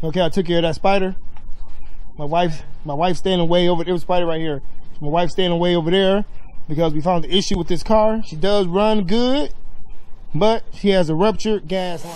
Okay, I took care of that spider. My wife's standing way over there. Was a spider right here. My wife's standing way over there because we found the issue with this car. She does run good, but she has a ruptured gas line.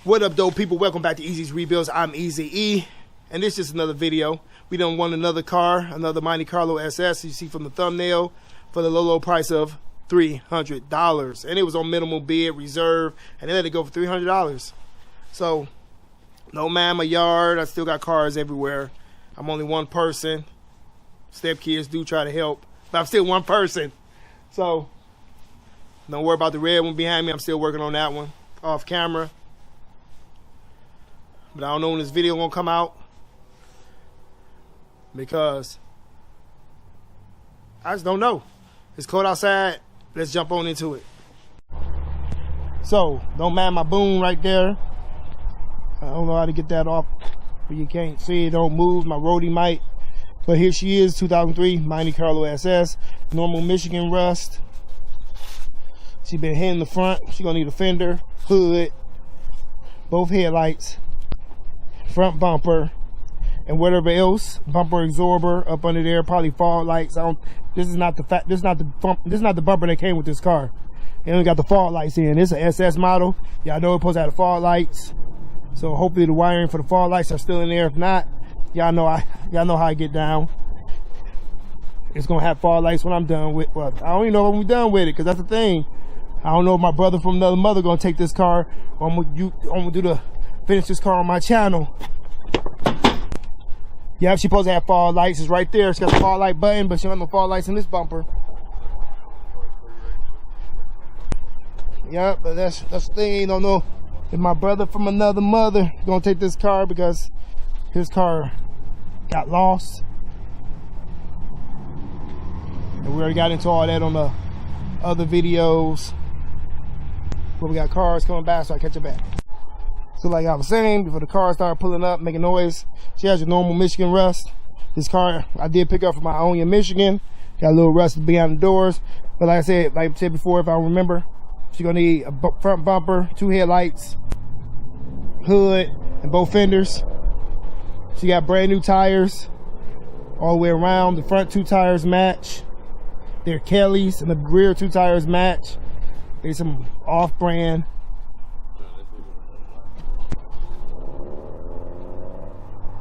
What up, dope people? Welcome back to Easy's Rebuilds. I'm Easy E, and this is just another video. We done won another car, another Monte Carlo SS. You see from the thumbnail, for the low price of $300, and it was on minimal bid reserve, and they let it go for $300. So, no man, my yard. I still got cars everywhere. I'm only one person. Stepkids do try to help, but I'm still one person. So, don't worry about the red one behind me. I'm still working on that one off camera. But I don't know when this video gonna come out because I just don't know. It's cold outside. Let's jump on into it. So, don't mind my boom right there. I don't know how to get that off, but you can't see it. Don't move. My roadie might. But here she is, 2003 Monte Carlo SS, normal Michigan rust. She been hitting the front. She gonna need a fender, hood, both headlights, front bumper, and whatever else, bumper absorber up under there, probably fog lights. This is not the bumper that came with this car. It only got the fog lights in. It's an SS model. Y'all know it's supposed to have the fog lights. So hopefully the wiring for the fog lights are still in there. If not, y'all know how I get down. It's gonna have fog lights when I'm done with. Well, I don't even know when we're done with it, because that's the thing. I don't know if my brother from another mother gonna take this car, or I'm gonna finish this car on my channel. Yeah, she's supposed to have fog lights. It's right there. She got the fog light button, but she don't have no fog lights in this bumper. Yeah, but that's the thing. Don't know if my brother from another mother gonna take this car, because his car got lost. And we already got into all that on the other videos where we got cars coming back, so I catch it back. So like I was saying, before the car started pulling up, making noise, she has your normal Michigan rust. This car I did pick up from my own in Michigan. Got a little rust behind the doors. But like I said before, if I remember, she's gonna need a front bumper, 2 headlights, hood, and both fenders. She got brand new tires all the way around. The front 2 tires match. They're Kelly's, and the rear 2 tires match. There's some off-brand.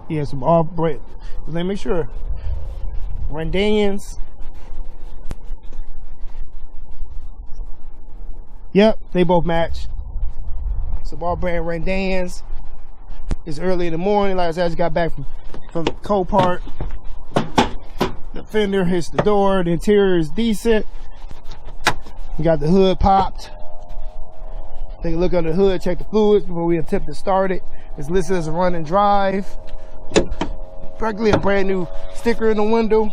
Yeah, some off-brand. Let me make sure. Renee. Yep, they both match. Some off-brand Renee. It's early in the morning. Like I said, I just got back from Copart. The fender hits the door. The interior is decent. We got the hood popped. Take a look under the hood, check the fluids before we attempt to start it. It's listed as a run and drive. Practically a brand new sticker in the window.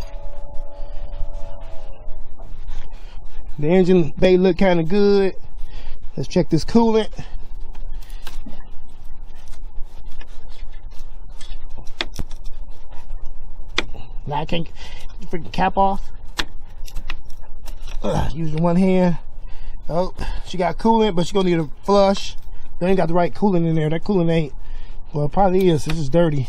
The engine bay look kind of good. Let's check this coolant. Now I can't get the freaking cap off. Using one hand. Oh, she got coolant, but she's gonna need a flush. They ain't got the right coolant in there. That coolant ain't. Well, it probably is. It's just dirty.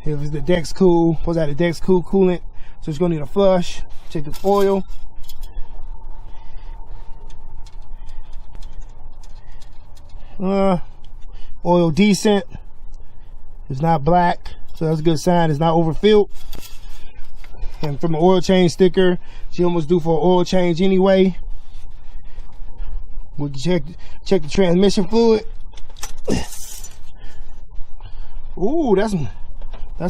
If it's the Dex Cool, supposed to have the Dex Cool coolant, so it's gonna need a flush. Check the oil. Oil decent. It's not black, so that's a good sign. It's not overfilled. And from the oil change sticker, she almost due for an oil change anyway. We'll check the transmission fluid. Ooh, that's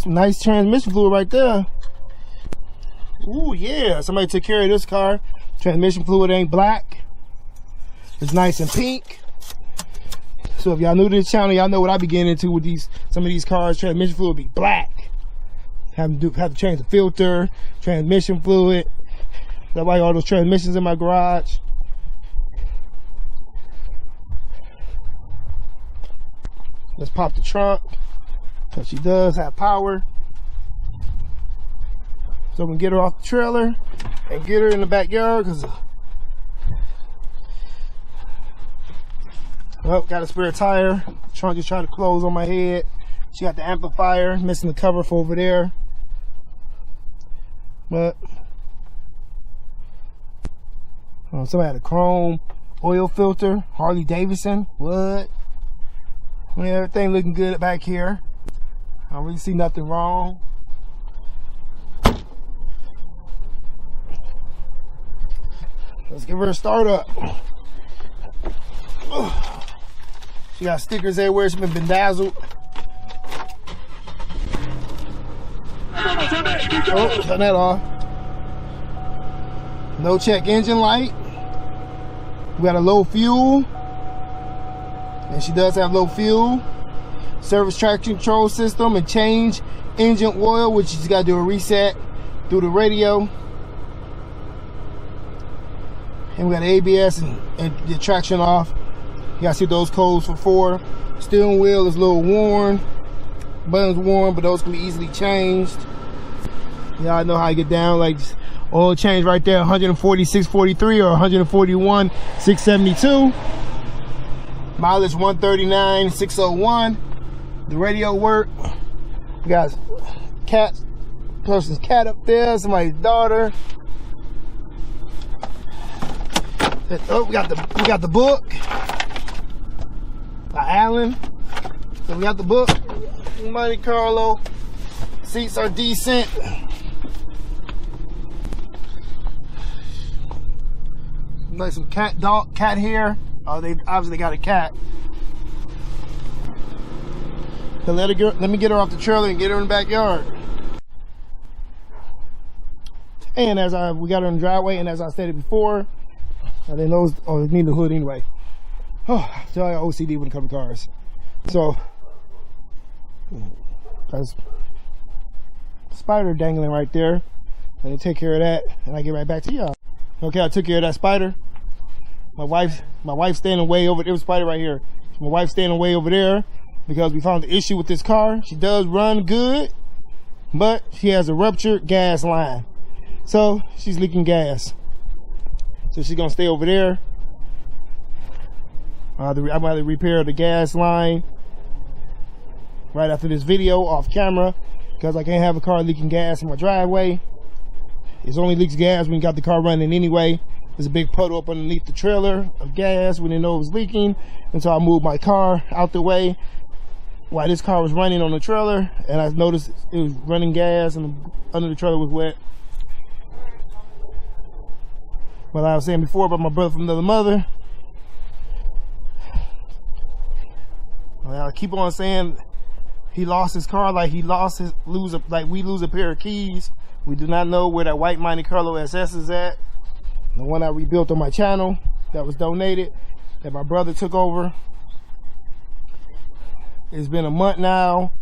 some nice transmission fluid right there. Ooh, yeah, somebody took care of this car. Transmission fluid ain't black. It's nice and pink. So if y'all new to this channel, y'all know what I be getting into with some of these cars. Transmission fluid be black. Have to change the filter, transmission fluid. That's why all those transmissions in my garage. Let's pop the trunk, because she does have power. so we can get her off the trailer and get her in the backyard. Cause got a spare tire. Trunk is trying to close on my head. She got the amplifier, missing the cover for over there. But somebody had a chrome oil filter, Harley Davidson. What? I mean, everything looking good back here. I don't really see nothing wrong. Let's give her a start up. She got stickers everywhere. She's been bedazzled. Oh, turn that off. No check engine light. We got a low fuel. And she does have low fuel. Service traction control system and change engine oil, which she's got to do a reset through the radio. And we got ABS and the traction off. You gotta see those codes for 4. Steering wheel is a little worn. Buttons worn, but those can be easily changed. Y'all know how to get down. Like oil change right there, 146.43 or 141.672. Mileage 139.601. The radio work. We got person's cat up there, somebody's daughter. Oh, we got the book by Alan. So we got the book, Monte Carlo. Seats are decent. Like some cat hair. Oh, they obviously got a cat. So let me get her off the trailer and get her in the backyard. And we got her in the driveway, and as I stated before, I didn't know, it need the hood anyway. Oh, I feel like OCD when it comes to cars. So, there's a spider dangling right there. Let me take care of that, and I get right back to y'all. Okay, I took care of that spider. My wife's standing way over there. Was a spider right here. My wife's standing way over there because we found the issue with this car. She does run good, but she has a ruptured gas line. So she's leaking gas. So she's gonna stay over there. I'm gonna have to repair the gas line right after this video off camera because I can't have a car leaking gas in my driveway. It only leaks gas when you got the car running anyway. There's a big puddle up underneath the trailer of gas when they know it was leaking. And so I moved my car out the way while this car was running on the trailer, and I noticed it was running gas and under the trailer was wet. But I was saying before about my brother from another mother. I keep on saying he lost his car like we lose a pair of keys. We do not know where that white Monte Carlo SS is at. The one I rebuilt on my channel that was donated, that my brother took over. It's been a month now,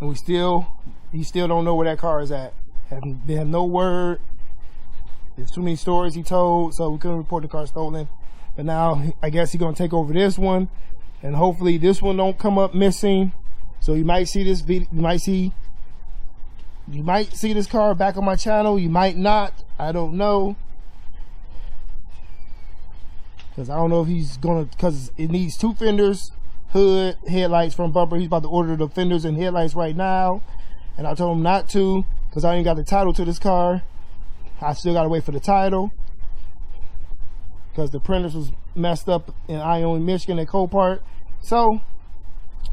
and he still don't know where that car is at. They have no word. There's too many stories he told, so we couldn't report the car stolen. But now I guess he's gonna take over this one, and hopefully this one don't come up missing. So you might see this video. You might see this car back on my channel. You might not. I don't know. Because I don't know if he's gonna, because it needs 2 fenders, hood, headlights, front bumper. He's about to order the fenders and headlights right now. And I told him not to, because I ain't got the title to this car. I still gotta wait for the title. Because the printers was messed up in Ione, Michigan at Copart. So,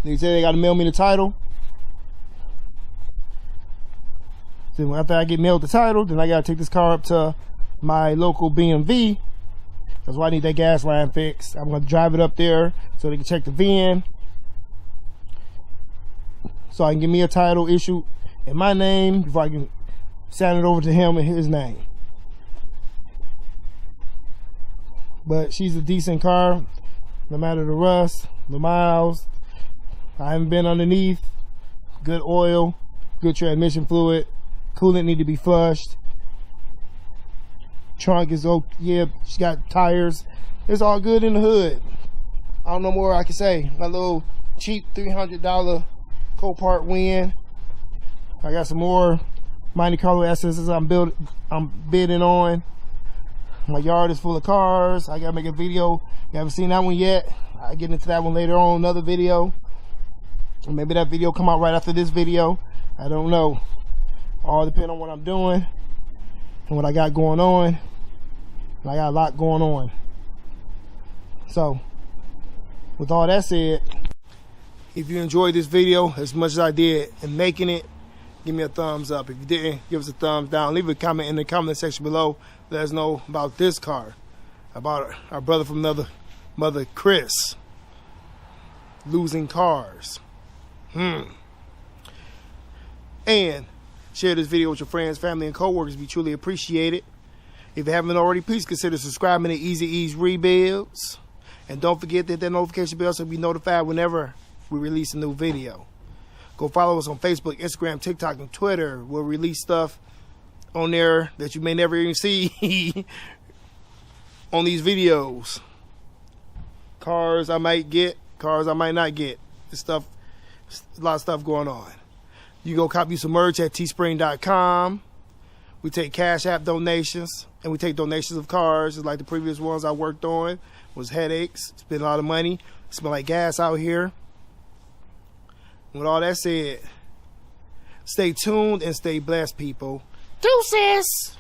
they said they gotta mail me the title. Then after I get mailed the title, then I gotta take this car up to my local BMV. That's why I need that gas line fixed. I'm gonna drive it up there so they can check the VIN, so I can get me a title issued in my name before I can send it over to him in his name. But she's a decent car, no matter the rust, the miles. I haven't been underneath. Good oil, good transmission fluid. Coolant need to be flushed. Trunk is okay. Yeah, she got tires. It's all good in the hood. I don't know more I can say. My little cheap $300 Copart win. I got some more Monte Carlo SSs I'm bidding on. My yard is full of cars. I gotta make a video. You haven't seen that one yet. I'll get into that one later on, another video. Or maybe that video come out right after this video. I don't know. All depends on what I'm doing and what I got going on. And I got a lot going on. So, with all that said, if you enjoyed this video as much as I did in making it, give me a thumbs up. If you didn't, give us a thumbs down. Leave a comment in the comment section below. Let us know about this car, about our brother from another mother, Chris, losing cars. And share this video with your friends, family, and co-workers. We truly appreciate it. If you haven't already, please consider subscribing to Easy Ease Rebuilds. And don't forget to hit that notification bell so you'll be notified whenever we release a new video. Go follow us on Facebook, Instagram, TikTok, and Twitter. We'll release stuff on there that you may never even see on these videos. Cars I might get, cars I might not get. There's a lot of stuff going on. You go copy some merch at teespring.com. We take Cash App donations, and we take donations of cars, just like the previous ones I worked on. Was headaches, spent a lot of money, smell like gas out here. With all that said, stay tuned and stay blessed, people. Deuces!